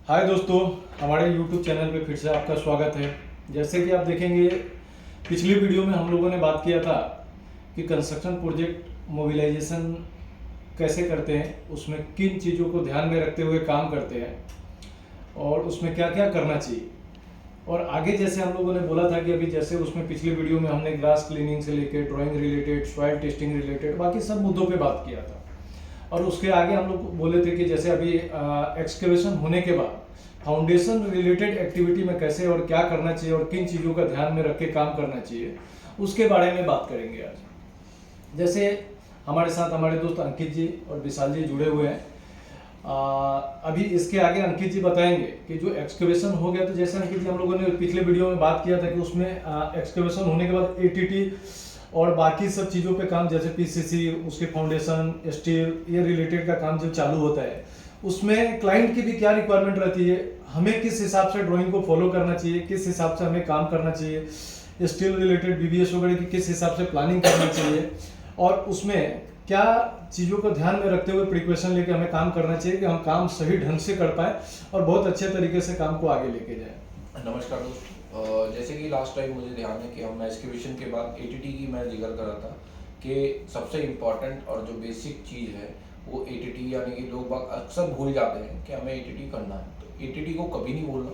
हाय दोस्तों, हमारे YouTube channel पे फिर से आपका स्वागत है। जैसे कि आप देखेंगे, पिछली वीडियो में हम लोगों ने बात किया था कि कंस्ट्रक्शन प्रोजेक्ट मोबिलाइजेशन कैसे करते हैं, उसमें किन चीज़ों को ध्यान में रखते हुए काम करते हैं और उसमें क्या क्या करना चाहिए। और आगे जैसे हम लोगों ने बोला था कि अभी जैसे उसमें पिछली वीडियो में हमने ग्लास क्लीनिंग से लेकर drawing related, soil testing related, बाकी सब मुद्दों पे बात किया था। और उसके आगे हम लोग बोले थे कि जैसे अभी एक्सकेवेशन होने के बाद फाउंडेशन रिलेटेड एक्टिविटी में कैसे और क्या करना चाहिए और किन चीज़ों का ध्यान में रख के काम करना चाहिए, उसके बारे में बात करेंगे आज। जैसे हमारे साथ हमारे दोस्त अंकित जी और विशाल जी जुड़े हुए हैं। अभी इसके आगे अंकित जी बताएंगे कि जो एक्सकेवेशन हो गया, तो जैसे अंकित जी हम लोगों ने पिछले वीडियो में बात किया था कि उसमें एक्सकेवेशन होने के बाद एटीटी और बाकी सब चीज़ों पे काम, जैसे पीसीसी, उसके फाउंडेशन, स्टील, ये रिलेटेड का काम जब चालू होता है, उसमें क्लाइंट की भी क्या रिक्वायरमेंट रहती है, हमें किस हिसाब से ड्राइंग को फॉलो करना चाहिए, किस हिसाब से हमें काम करना चाहिए, स्टील रिलेटेड बीबीएस वगैरह की किस हिसाब से प्लानिंग करनी चाहिए, और उसमें क्या चीज़ों को ध्यान में रखते हुए प्रिकॉशन लेके हमें काम करना चाहिए कि हम काम सही ढंग से कर पाए और बहुत अच्छे तरीके से काम को आगे लेके जाए। नमस्कार दोस्तों। जैसे कि लास्ट टाइम मुझे ध्यान है कि हम एक्सकेवेशन के बाद एटीटी की मैं जिक्र कर रहा था कि सबसे इम्पॉर्टेंट और जो बेसिक चीज़ है वो एटीटी, यानी कि लोग अक्सर भूल जाते हैं कि हमें एटीटी करना है। तो एटीटी को कभी नहीं भूलना,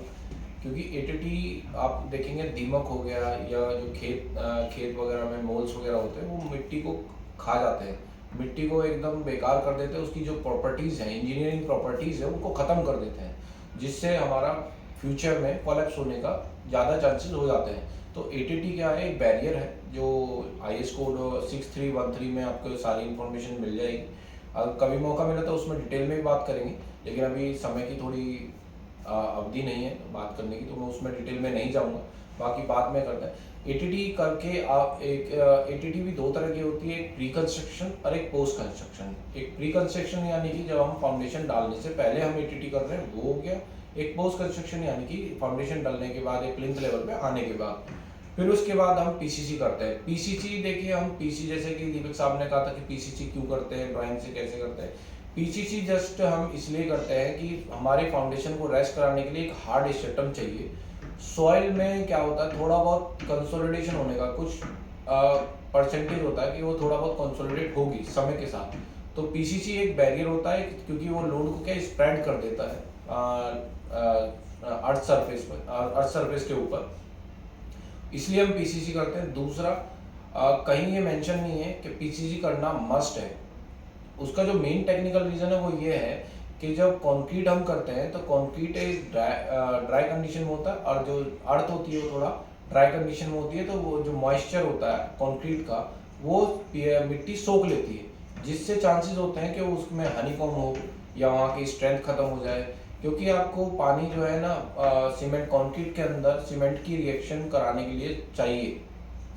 क्योंकि एटीटी आप देखेंगे दीमक हो गया या जो खेत वगैरह में मोल्स वगैरह होते हैं वो मिट्टी को खा जाते हैं, मिट्टी को एकदम बेकार कर देते हैं। उसकी जो प्रॉपर्टीज़ हैं, इंजीनियरिंग प्रॉपर्टीज़ है, उनको ख़त्म कर देते हैं, जिससे हमारा फ्यूचर में कोलैप्स होने का ज़्यादा चांसेस हो जाते हैं। तो एटीटी क्या है, एक बैरियर है जो आईएस कोड 6313 में आपको सारी इन्फॉर्मेशन मिल जाएगी। अगर कभी मौका मिला तो उसमें डिटेल में भी बात करेंगे, लेकिन अभी समय की थोड़ी अवधि नहीं है बात करने की, तो मैं उसमें डिटेल में नहीं जाऊँगा, बाकी बाद में करते हैं। एटीटी करके आप एक एटीटी भी दो तरह की होती है, एक प्री कंस्ट्रक्शन और एक पोस्ट कंस्ट्रक्शन। एक प्री कंस्ट्रक्शन यानी कि जब हम फाउंडेशन डालने से पहले हम एटीटी कर रहे हैं, वो हो गया। एक पोस्ट कंस्ट्रक्शन यानी कि फाउंडेशन डालने के बाद, एक प्लिंथ लेवल पे आने के बाद, फिर उसके बाद हम पीसीसी करते हैं। पीसीसी देखिए, हम पीसी जैसे कि दीपक साहब ने कहा था कि पीसीसी क्यों करते हैं, ड्राइंग से कैसे करते हैं। पीसीसी जस्ट हम इसलिए करते हैं कि हमारे फाउंडेशन को रेस्ट कराने के लिए एक हार्ड स्ट्रक्चर चाहिए। सॉइल में क्या होता है, थोड़ा बहुत कंसोलिडेशन होने का कुछ परसेंटेज होता है कि वो थोड़ा बहुत कंसोलिडेट होगी समय के साथ। तो पीसीसी एक बैरियर होता है, क्योंकि वो लोड को क्या स्प्रेड कर देता है अर्थ सरफेस के ऊपर, इसलिए हम पीसीसी करते हैं। दूसरा, कहीं ये मेंशन नहीं है कि पीसीसी करना मस्ट है। उसका जो मेन टेक्निकल रीज़न है वो ये है कि जब कंक्रीट हम करते हैं तो कंक्रीट एक ड्राई कंडीशन में होता है, और जो अर्थ होती है वो थोड़ा ड्राई कंडीशन में होती है। तो वो जो मॉइस्चर होता है कंक्रीट का, वो मिट्टी सोख लेती है, जिससे चांसेस होते हैं कि उसमें हनीकॉम हो या वहाँ की स्ट्रेंथ खत्म हो जाए। क्योंकि आपको पानी जो है ना, सीमेंट कंक्रीट के अंदर सीमेंट की रिएक्शन कराने के लिए चाहिए।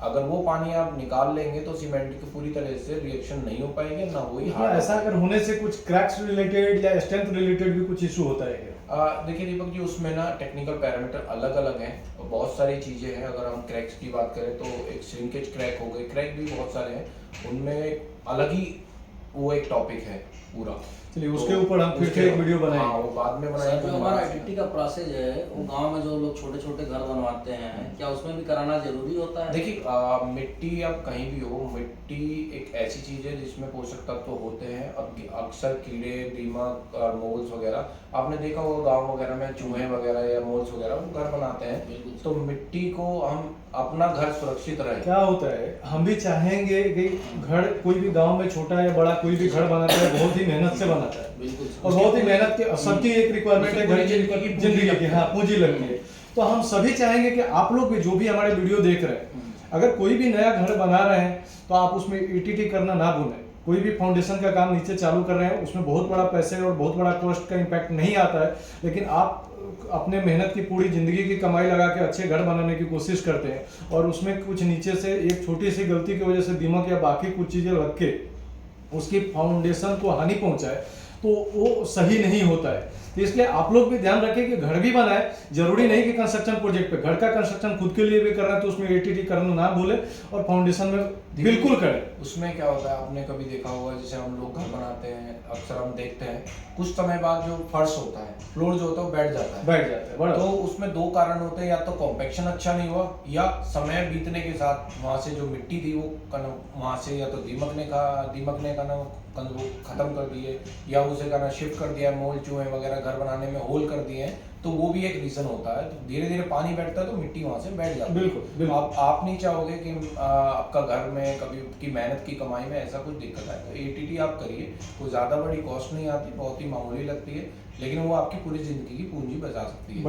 अगर वो पानी आप निकाल लेंगे तो सीमेंट की पूरी तरह से रिएक्शन नहीं हो पाएगी, ना वही हार्ड। ऐसा अगर होने से कुछ क्रैक्स रिलेटेड या स्ट्रेंथ रिलेटेड भी कुछ इशू होता है क्या? देखिए दीपक जी, उसमें ना टेक्निकल पैरामीटर अलग अलग हैं और बहुत सारी चीज़ें हैं। अगर हम क्रैक्स की बात करें तो एक श्रिंकेज क्रैक हो गए, क्रैक भी बहुत सारे हैं, उनमें अलग ही वो एक टॉपिक है पूरा। चलिए उसके ऊपर हम फिर से एक वीडियो बनाएंगे। हाँ, वो बाद में बनाएंगे। जो हमारा आईटीटी का प्रोसेस है, वो गांव में जो लोग छोटे छोटे घर बनवाते हैं, क्या उसमें भी कराना जरूरी होता है? देखिए, मिट्टी आप कहीं भी हो, मिट्टी एक ऐसी चीज़ है जिसमें पोषक तत्व होते हैं। अब अक्सर कीड़े, दीमक और मोल्स वगैरह आपने देखा होगा गांव वगैरह में, चूहे वगैरह या मोल्स वगैरह वो घर बनाते हैं। तो मिट्टी को हम अपना घर सुरक्षित रहे। क्या होता है, हम भी चाहेंगे कि घर कोई भी गांव में छोटा या बड़ा कोई भी घर बनाता है, बहुत ही मेहनत से बनाता है, और बहुत ही मेहनत के सबकी एक रिक्वायरमेंट है, घर की जिंदगी की, हाँ, पूंजी लगती है। तो हम सभी चाहेंगे कि आप लोग भी, जो भी हमारे वीडियो देख रहे हैं, अगर कोई भी नया घर बना रहे हैं तो आप उसमें ईटीटी करना ना भूलें। कोई भी फाउंडेशन का काम नीचे चालू कर रहे हैं, उसमें बहुत बड़ा पैसे और बहुत बड़ा कॉस्ट का इम्पैक्ट नहीं आता है, लेकिन आप अपने मेहनत की पूरी ज़िंदगी की कमाई लगा के अच्छे घर बनाने की कोशिश करते हैं, और उसमें कुछ नीचे से एक छोटी सी गलती की वजह से दीमक या बाकी कुछ चीज़ें लग के उसकी फाउंडेशन को हानि पहुंचाए, तो वो सही नहीं होता है। तो इसलिए आप लोग भी ध्यान रखें कि घर भी बनाए, जरूरी नहीं कि कंस्ट्रक्शन प्रोजेक्ट पे, घर का कंस्ट्रक्शन खुद के लिए भी करना है तो उसमें एटीटी करना ना भूले और फाउंडेशन में बिल्कुल करें। उसमें क्या होता है, आपने कभी देखा होगा, जैसे हम लोग घर बनाते हैं अक्सर हम देखते हैं कुछ समय बाद जो फर्श होता है, फ्लोर जो होता है वो बैठ जाता है बड़ा। तो उसमें दो कारण होते हैं, या तो कॉम्पेक्शन अच्छा नहीं हुआ, या समय बीतने के साथ वहाँ से जो मिट्टी थी वो वहाँ से या तो दीमकने का ना वो खत्म कर दिए, या उसे का ना शिफ्ट कर दिया, मोल चूहे वगैरह घर बनाने में होल कर दिए हैं, तो वो भी एक रीजन होता है। तो धीरे धीरे पानी बैठता है तो मिट्टी वहाँ से बैठ जाती है। बिल्कुल। आप नहीं चाहोगे कि आपका घर में कभी की मेहनत की कमाई में ऐसा कुछ दिक्कत आए, तो एटीटी आप करिए, कोई ज़्यादा बड़ी कॉस्ट नहीं आती, बहुत ही मामूली लगती है, लेकिन वो आपकी पूरी जिंदगी की पूंजी बचा सकती है।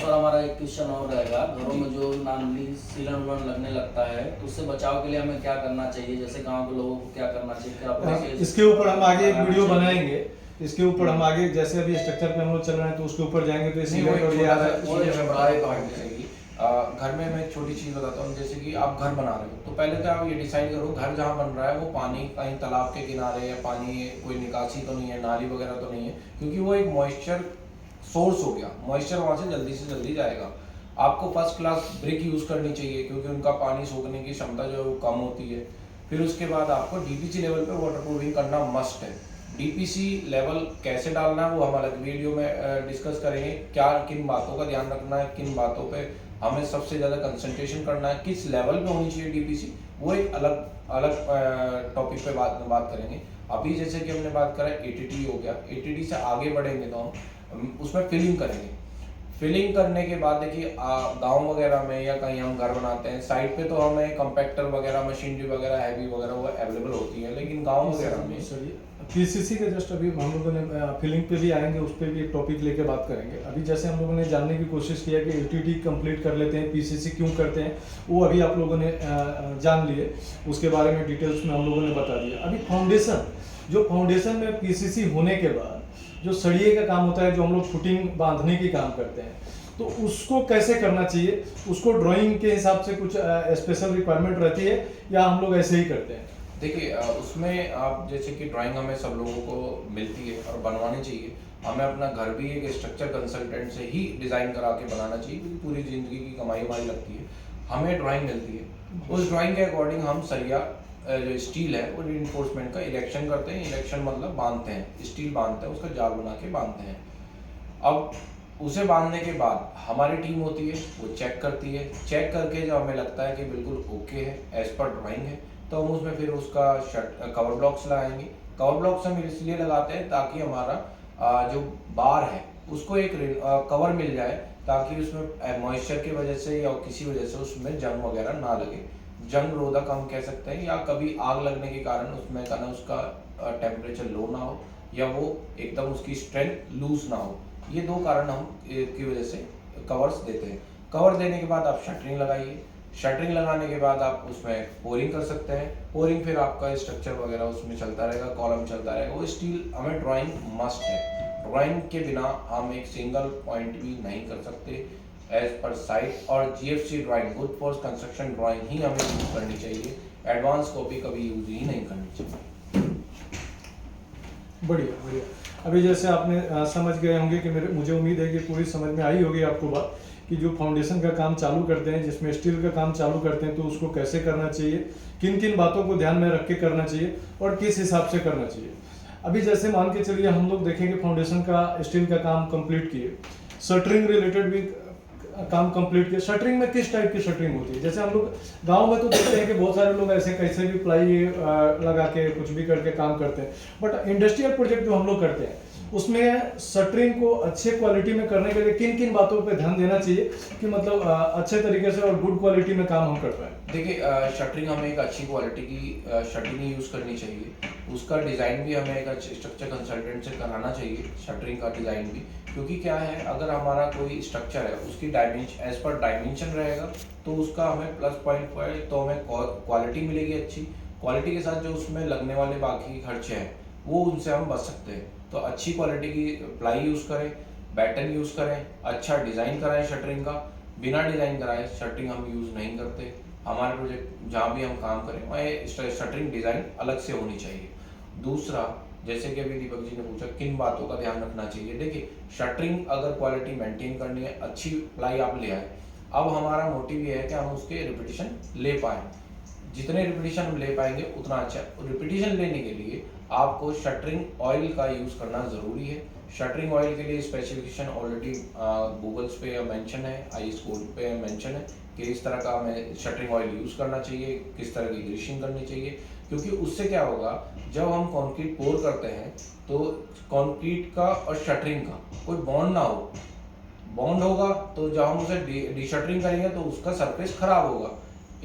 सर हमारा एक क्वेश्चन और रहेगा, घरों में जो नॉर्मली सीलन उलन लगने लगता है तो उससे बचाव के लिए हमें क्या करना चाहिए, जैसे गांव के लोगों को क्या करना चाहिए, क्या इसके ऊपर हम आगे एक वीडियो बनाएंगे, इसके ऊपर हम आगे जैसे अभी स्ट्रक्चर पे हम लोग चल रहे हैं तो उसके ऊपर जाएंगे। तो घर में मैं एक छोटी चीज़ बताता हूँ, जैसे कि आप घर बना रहे हो तो पहले तो आप ये डिसाइड करो घर जहाँ बन रहा है वो पानी कहीं तालाब के किनारे, या पानी कोई निकासी तो नहीं है, नाली वगैरह तो नहीं है, क्योंकि वो एक मॉइस्चर सोर्स हो गया, मॉइस्चर वहाँ से जल्दी जाएगा। आपको फर्स्ट क्लास ब्रिक यूज़ करनी चाहिए क्योंकि उनका पानी सोखने की क्षमता जो है वो कम होती है। फिर उसके बाद आपको डीपीसी लेवल पे वाटर प्रूफिंग करना मस्ट है। डीपीसी लेवल कैसे डालना है वो हम अलग वीडियो में डिस्कस करेंगे, क्या किन बातों का ध्यान रखना है, किन बातों पे हमें सबसे ज़्यादा कंसंट्रेशन करना है, किस लेवल पे होनी चाहिए डीपीसी, वो एक अलग टॉपिक पे बात करेंगे। अभी जैसे कि हमने बात करा एटीटी हो गया, एटीटी से आगे बढ़ेंगे तो हम उसमें फिलिंग करेंगे। फिलिंग करने के बाद देखिए गांव वगैरह में या कहीं हम घर बनाते हैं साइड पे तो हमें कंपैक्टर वगैरह, मशीनरी वगैरह, हैवी वगैरह वो अवेलेबल होती है, लेकिन गांव वगैरह में पीसीसी के जस्ट अभी हम लोगों ने फिलिंग पे भी आएंगे, उस पर भी एक टॉपिक लेके बात करेंगे। अभी जैसे हम लोगों ने जानने की कोशिश किया कि एटीटी कंप्लीट कर लेते हैं, पीसीसी क्यों करते हैं, वो अभी आप लोगों ने जान लिए, उसके बारे में डिटेल्स में हम लोगों ने बता दिया। अभी फाउंडेशन में पीसीसी होने के बाद जो सरिये का काम होता है, जो हम लोग फुटिंग बांधने की काम करते हैं, तो उसको कैसे करना चाहिए, उसको ड्राइंग के हिसाब से कुछ स्पेशल रिक्वायरमेंट रहती है या हम लोग ऐसे ही करते हैं? देखिए उसमें आप जैसे कि ड्राइंग हमें सब लोगों को मिलती है और बनवानी चाहिए। हमें अपना घर भी एक स्ट्रक्चर कंसल्टेंट से ही डिज़ाइन करा के बनाना चाहिए, क्योंकि पूरी ज़िंदगी की कमाई हमारी लगती है। हमें ड्राइंग मिलती है, उस ड्राइंग के अकॉर्डिंग हम सरिया जो स्टील है वो रीइंफोर्समेंट का इरेक्शन करते हैं। इरेक्शन मतलब बांधते हैं, स्टील बांधते हैं, उसका जाल बना के बांधते हैं। अब उसे बांधने के बाद हमारी टीम होती है, वो चेक करती है, चेक करके जब हमें लगता है कि बिल्कुल ओके है, एज पर ड्राइंग है, तो हम उसमें फिर उसका कवर ब्लॉक्स लगाएंगे। कवर ब्लॉक्स हम इसलिए लगाते हैं ताकि हमारा जो बार है उसको एक कवर मिल जाए, ताकि उसमें मॉइस्चर की वजह से या किसी वजह से उसमें जंग वगैरह ना लगे। जंग रोधक हम कह सकते हैं, या कभी आग लगने के कारण उसमें का ना उसका टेम्परेचर लो ना हो, या वो एकदम उसकी स्ट्रेंथ लूज ना हो। ये दो कारण हम की वजह से कवर्स देते हैं। कवर देने के बाद आप शटरिंग लगाइए। शटरिंग लगाने के बाद आप उसमें पोरिंग कर सकते हैं। पोरिंग फिर आपका स्ट्रक्चर वगैरह उसमें चलता रहेगा, कॉलम चलता रहेगा। वो स्टील हमें ड्राइंग मस्ट है, ड्राइंग के बिना हम एक सिंगल पॉइंट भी नहीं कर सकते एज पर साइट। और GFC drawing, good for construction drawing ही हमें यूज करनी चाहिए, एडवांस कॉपी कभी यूज ही नहीं करनी चाहिए। बढ़िया। अभी जैसे आपने समझ गए होंगे कि मुझे उम्मीद है कि पूरी समझ में आई होगी आपको बात, कि जो फाउंडेशन का काम चालू करते हैं, जिसमें स्टील का काम चालू करते हैं, तो उसको कैसे करना चाहिए, किन किन बातों को ध्यान में रख के करना चाहिए और किस हिसाब से करना चाहिए। अभी जैसे मान के चलिए हम लोग देखेंगे फाउंडेशन का स्टील का काम कंप्लीट किए, शटरिंग रिलेटेड भी काम कंप्लीट किया। शटरिंग में किस टाइप की शटरिंग होती है? जैसे हम लोग गांव में तो देखते हैं कि बहुत सारे लोग ऐसे कैसे भी प्लाई लगा के कुछ भी करके काम करते हैं, बट इंडस्ट्रियल प्रोजेक्ट जो हम लोग करते हैं उसमें शटरिंग को अच्छे क्वालिटी में करने के लिए किन किन बातों पे ध्यान देना चाहिए कि मतलब अच्छे तरीके से और गुड क्वालिटी में काम हम कर पाए? देखिए शटरिंग हमें एक अच्छी क्वालिटी की शटरिंग यूज़ करनी चाहिए। उसका डिज़ाइन भी हमें एक अच्छे स्ट्रक्चर कंसल्टेंट से कराना चाहिए, शटरिंग का डिज़ाइन भी। क्योंकि क्या है, अगर हमारा कोई स्ट्रक्चर है उसकी डायमेंशन एज पर डायमेंशन रहेगा तो उसका हमें प्लस पॉइंट पर तो हमें क्वालिटी मिलेगी अच्छी। क्वालिटी के साथ जो उसमें लगने वाले बाकी खर्चे हैं वो उनसे हम बच सकते हैं। तो अच्छी क्वालिटी की प्लाई यूज़ करें, बैटन यूज़ करें, अच्छा डिज़ाइन कराएं शटरिंग का। बिना डिज़ाइन कराए शटरिंग हम यूज़ नहीं करते। हमारे प्रोजेक्ट जहाँ भी हम काम करें वहाँ शटरिंग डिज़ाइन अलग से होनी चाहिए। दूसरा, जैसे कि अभी दीपक जी ने पूछा किन बातों का ध्यान रखना चाहिए। देखिए, शटरिंग अगर क्वालिटी मेंटेन करनी है, अच्छी प्लाई आप ले आए, अब हमारा मोटिव ये है कि हम उसके रिपीटिशन ले पाएँ। जितने रिपीटिशन हम ले पाएंगे उतना अच्छा। रिपीटिशन लेने के लिए आपको शटरिंग ऑयल का यूज़ करना ज़रूरी है। शटरिंग ऑयल के लिए स्पेसिफिकेशन ऑलरेडी गूगल्स पे मेंशन है, आईएस कोड पे मेंशन है कि इस तरह का हमें शटरिंग ऑयल यूज़ करना चाहिए, किस तरह की ग्रीसिंग करनी चाहिए। क्योंकि उससे क्या होगा, जब हम कंक्रीट पोर करते हैं तो कंक्रीट का और शटरिंग का कोई बॉन्ड ना हो। बॉन्ड होगा तो जब हम उसे डीशटरिंग करेंगे तो उसका सरफेस खराब होगा।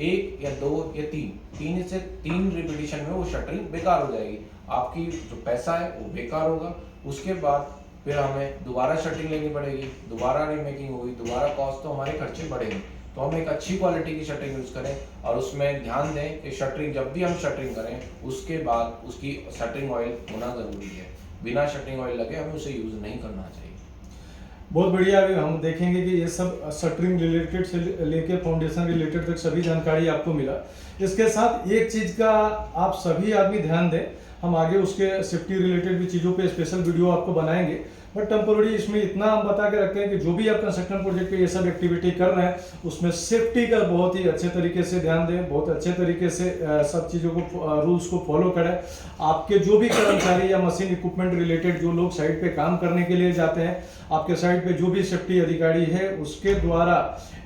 एक या दो या तीन से तीन रिपीटिशन में वो शटरिंग बेकार हो जाएगी, आपकी जो पैसा है वो बेकार होगा। उसके बाद फिर हमें दोबारा शटरिंग लेनी पड़ेगी, दोबारा रीमेकिंग होगी, दोबारा कॉस्ट, तो हमारे खर्चे बढ़ेंगे। तो हम एक अच्छी क्वालिटी की शटरिंग यूज़ करें और उसमें ध्यान दें कि शटरिंग जब भी हम शटरिंग करें उसके बाद उसकी शटरिंग ऑयल होना ज़रूरी है। बिना शटरिंग ऑयल लगे हमें उसे यूज़ नहीं करना चाहिए। बहुत बढ़िया। अभी हम देखेंगे कि ये सब शटरिंग रिलेटेड से लेके फाउंडेशन रिलेटेड तक सभी जानकारी आपको मिला। इसके साथ एक चीज़ का आप सभी आदमी ध्यान दें, हम आगे उसके सेफ्टी रिलेटेड भी चीज़ों पे स्पेशल वीडियो आपको बनाएंगे, बट टेम्पोररी इसमें इतना हम बता के रखते हैं कि जो भी आप कंस्ट्रक्शन प्रोजेक्ट पे ये सब एक्टिविटी कर रहे हैं उसमें सेफ्टी का बहुत ही अच्छे तरीके से ध्यान दें, बहुत अच्छे तरीके से सब चीज़ों को रूल्स को फॉलो करें। आपके जो भी कर्मचारी या मशीन इक्विपमेंट रिलेटेड जो लोग साइट पे काम करने के लिए जाते हैं, आपके साइट पे जो भी सेफ्टी अधिकारी है उसके द्वारा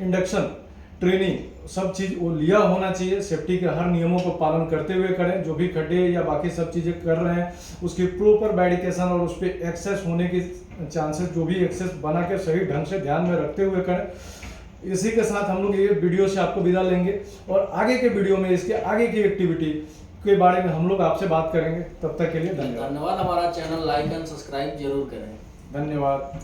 इंडक्शन ट्रेनिंग सब चीज़ वो लिया होना चाहिए। सेफ्टी के हर नियमों को पालन करते हुए करें। जो भी खड्डे या बाकी सब चीज़ें कर रहे हैं उसकी प्रॉपर बैरिकेशन और उस पर एक्सेस होने की चांसेस, जो भी एक्सेस बना के सही ढंग से ध्यान में रखते हुए करें। इसी के साथ हम लोग ये वीडियो से आपको विदा लेंगे और आगे के वीडियो में इसके आगे की एक्टिविटी के बारे में हम लोग आपसे बात करेंगे। तब तक के लिए धन्यवाद। हमारा चैनल लाइक एंड सब्सक्राइब जरूर करें। धन्यवाद।